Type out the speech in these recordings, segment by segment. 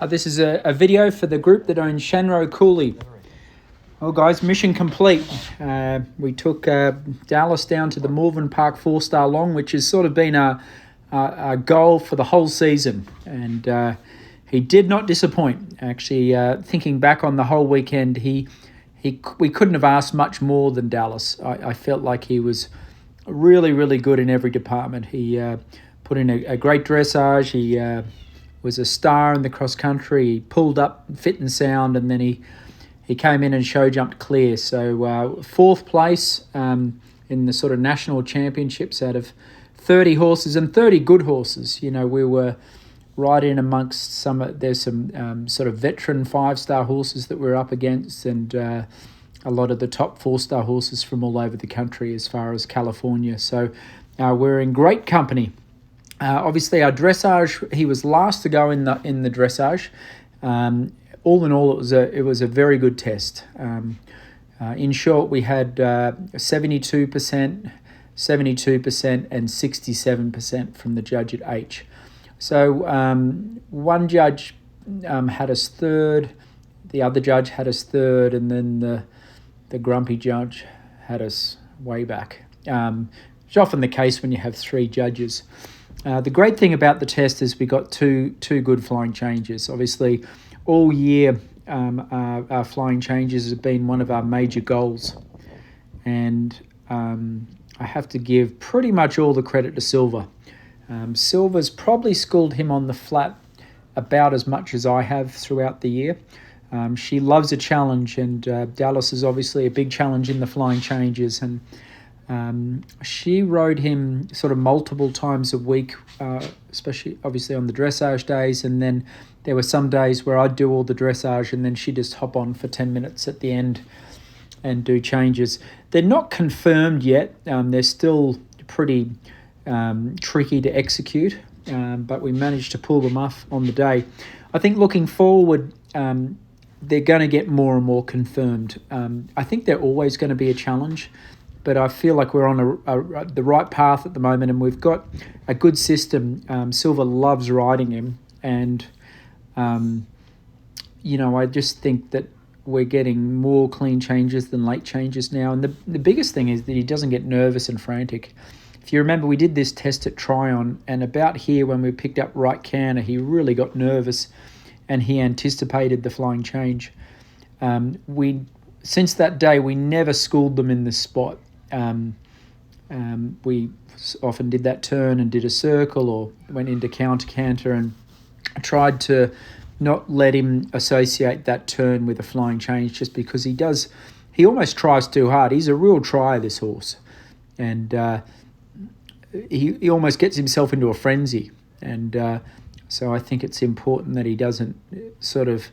This is a video for the group that owns Shanroe Cooley. Well, guys, mission complete. We took Dallas down to the Morven Park 4-star long, which has sort of been a goal for the whole season. And he did not disappoint. Actually, thinking back on the whole weekend, we couldn't have asked much more than Dallas. I felt like he was really, really good in every department. He put in a great dressage. He was a star in the cross country. He pulled up fit and sound, and then he came in and show jumped clear. So fourth place in the sort of national championships out of 30 horses, and 30 good horses. You know, we were right in amongst there's some sort of veteran 5-star horses that we're up against, and a lot of the top 4-star horses from all over the country as far as California. So we're in great company. Obviously, our dressage, he was last to go in the dressage. All in all, it was a very good test. In short, we had 72%, 72%, and 67% from the judge at H. So one judge had us third, the other judge had us third, and then the grumpy judge had us way back. It's often the case when you have 3 judges. The great thing about the test is we got two good flying changes. Obviously, all year our flying changes have been one of our major goals. And I have to give pretty much all the credit to Silver. Silver's probably schooled him on the flat about as much as I have throughout the year. She loves a challenge, and Dallas is obviously a big challenge in the flying changes, and she rode him sort of multiple times a week, especially obviously on the dressage days, and then there were some days where I'd do all the dressage and then she'd just hop on for 10 minutes at the end and do changes. They're not confirmed yet. They're still pretty tricky to execute, but we managed to pull them off on the day. I think looking forward, they're going to get more and more confirmed. I think they're always going to be a challenge, but I feel like we're on the right path at the moment, and we've got a good system. Silver loves riding him, and I just think that we're getting more clean changes than late changes now. And the biggest thing is that he doesn't get nervous and frantic. If you remember, we did this test at Tryon, and about here when we picked up right canter, he really got nervous and he anticipated the flying change. Since that day, we never schooled them in this spot. We often did that turn and did a circle, or went into counter-canter, and tried to not let him associate that turn with a flying change, just because he almost tries too hard. He's a real trier, this horse, and he almost gets himself into a frenzy. And so I think it's important that he doesn't sort of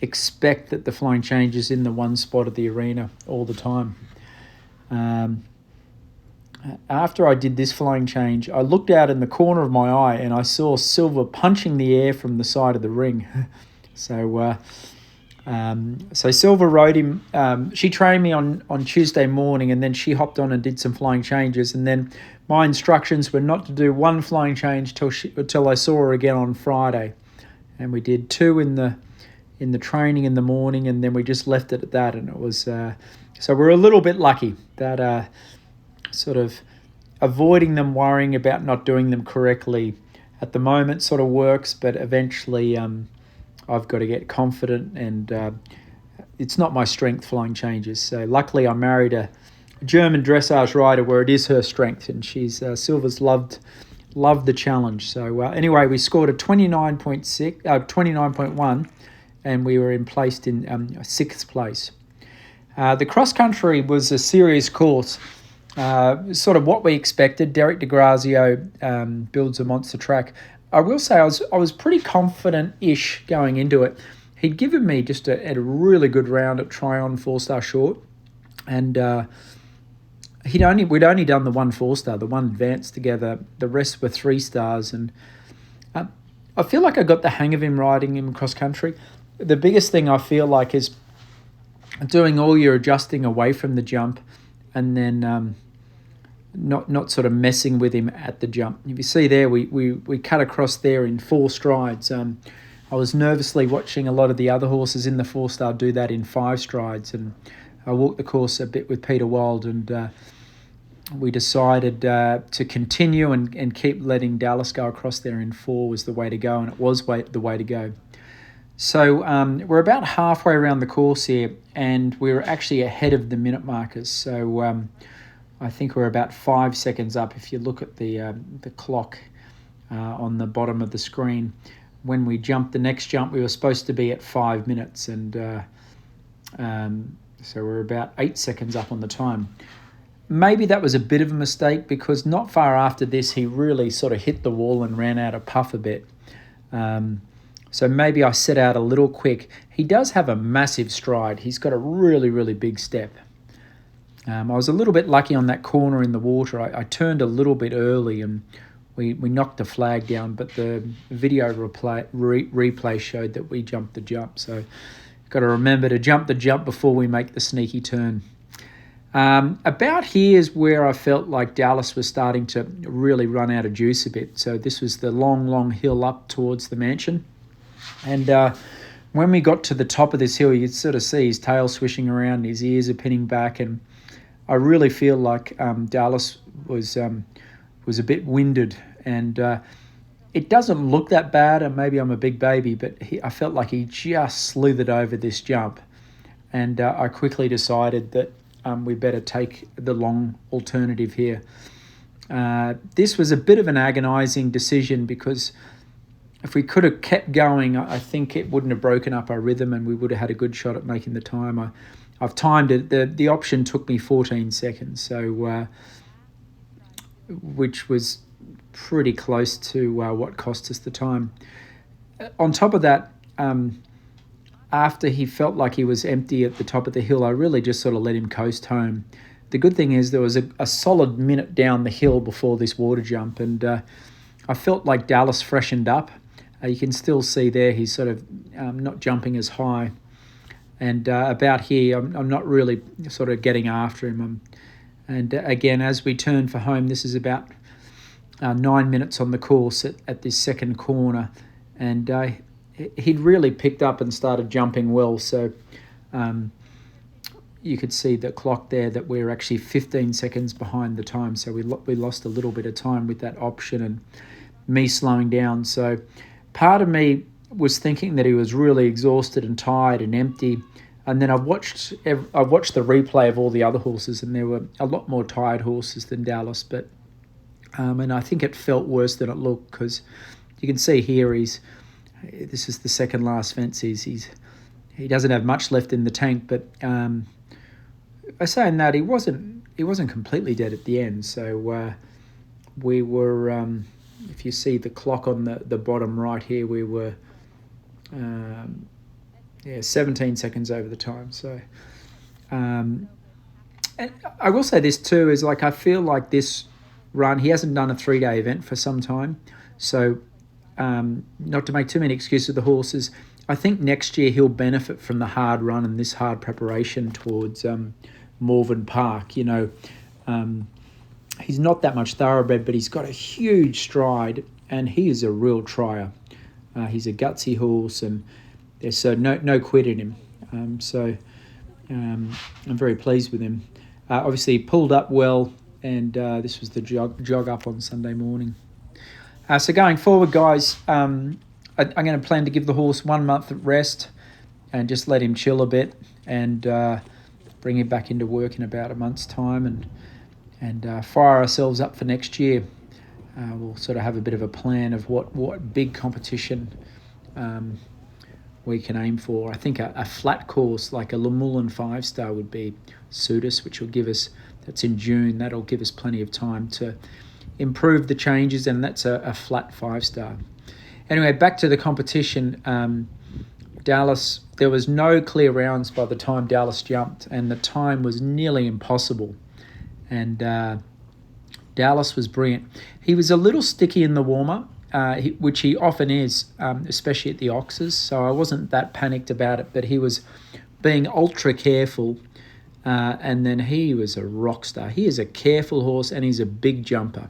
expect that the flying change is in the one spot of the arena all the time. After I did this flying change, I looked out in the corner of my eye and I saw Silver punching the air from the side of the ring. So Silver rode him. She trained me on Tuesday morning, and then she hopped on and did some flying changes. And then my instructions were not to do one flying change till I saw her again on Friday. And we did 2 in the training in the morning, and then we just left it at that. And it was so we're a little bit lucky that sort of avoiding them worrying about not doing them correctly at the moment sort of works, but eventually I've got to get confident, and it's not my strength, flying changes. So luckily I married a German dressage rider where it is her strength, and she's Silver's loved the challenge. So anyway, we scored a 29.1, and we were placed in 6th place. The cross country was a serious course. Sort of what we expected. Derek DeGrazio builds a monster track. I will say I was pretty confident-ish going into it. He'd given me just a really good round at Tryon 4-star short, and we'd only done the 1 4-star, the 1 advanced together. The rest were 3 stars, and I feel like I got the hang of him riding him cross country. The biggest thing I feel like is doing all your adjusting away from the jump, and then not sort of messing with him at the jump. If you see there, we cut across there in 4 strides. I I was nervously watching a lot of the other horses in the 4-star do that in 5 strides, and I walked the course a bit with Peter Wild, and we decided to continue and keep letting Dallas go across there in 4 was the way to go, and it was the way to go. So we're about halfway around the course here, and we're actually ahead of the minute markers. So I think we're about 5 seconds up if you look at the clock on the bottom of the screen. When we jumped the next jump, we were supposed to be at 5 minutes, and so we're about 8 seconds up on the time. Maybe that was a bit of a mistake, because not far after this, he really sort of hit the wall and ran out of puff a bit. So maybe I set out a little quick. He does have a massive stride. He's got a really, really big step. I was a little bit lucky on that corner in the water. I turned a little bit early, and we knocked the flag down, but the video replay showed that we jumped the jump. So got to remember to jump the jump before we make the sneaky turn. About here is where I felt like Dallas was starting to really run out of juice a bit. So this was the long, long hill up towards the mansion. And when we got to the top of this hill, you could sort of see his tail swishing around, and his ears are pinning back. And I really feel like Dallas was a bit winded. And it doesn't look that bad, and maybe I'm a big baby, but I felt like he just slithered over this jump. And I quickly decided that we better take the long alternative here. This was a bit of an agonising decision, because if we could have kept going, I think it wouldn't have broken up our rhythm, and we would have had a good shot at making the time. I've timed it. The option took me 14 seconds, so which was pretty close to what cost us the time. On top of that, after he felt like he was empty at the top of the hill, I really just sort of let him coast home. The good thing is there was a solid minute down the hill before this water jump, and I felt like Dallas freshened up. You can still see there he's sort of not jumping as high. And about here, I'm not really sort of getting after him. And again, as we turn for home, this is about 9 minutes on the course at this second corner. And he'd really picked up and started jumping well. So you could see the clock there that we're actually 15 seconds behind the time. So we lost a little bit of time with that option and me slowing down. So part of me was thinking that he was really exhausted and tired and empty. And then I watched the replay of all the other horses, and there were a lot more tired horses than Dallas. But and I think it felt worse than it looked, because you can see here this is the second last fence. He doesn't have much left in the tank. But I say in that he wasn't completely dead at the end. So we were. If you see the clock on the bottom right here, we were 17 seconds over the time. So and I will say this too, is like I feel like this run, he hasn't done a 3-day event for some time. So not to make too many excuses of the horses, I think next year he'll benefit from the hard run and this hard preparation towards Morven Park. You know, he's not that much thoroughbred, but he's got a huge stride, and he is a real trier. He's a gutsy horse, and there's no quit in him. So I'm very pleased with him. Obviously, he pulled up well, and this was the jog up on Sunday morning. So going forward, guys, I'm going to plan to give the horse 1 month of rest and just let him chill a bit, and bring him back into work in about a month's time, and fire ourselves up for next year. We'll sort of have a bit of a plan of what big competition we can aim for. I think a flat course like a Lemullin 5-star would suit us, which will give us, that's in June, that'll give us plenty of time to improve the changes, and that's a flat 5-star. Anyway, back to the competition. Dallas, there was no clear rounds by the time Dallas jumped, and the time was nearly impossible. And Dallas was brilliant. He was a little sticky in the warm-up, which he often is, especially at the Oxes, so I wasn't that panicked about it, but he was being ultra careful, and then he was a rock star. He is a careful horse, and he's a big jumper.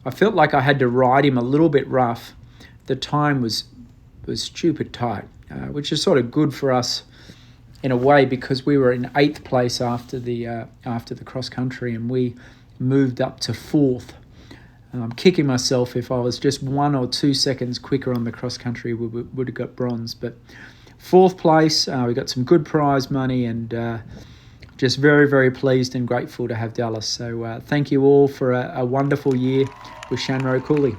I felt like I had to ride him a little bit rough. The time was was stupid tight, which is sort of good for us in a way, because we were in 8th place after the cross country, and we moved up to 4th. I'm kicking myself. If I was just 1 or 2 seconds quicker on the cross country, we would have got bronze. But 4th place, we got some good prize money, and just very, very pleased and grateful to have Dallas. So thank you all for a wonderful year with Shanroe Cooley.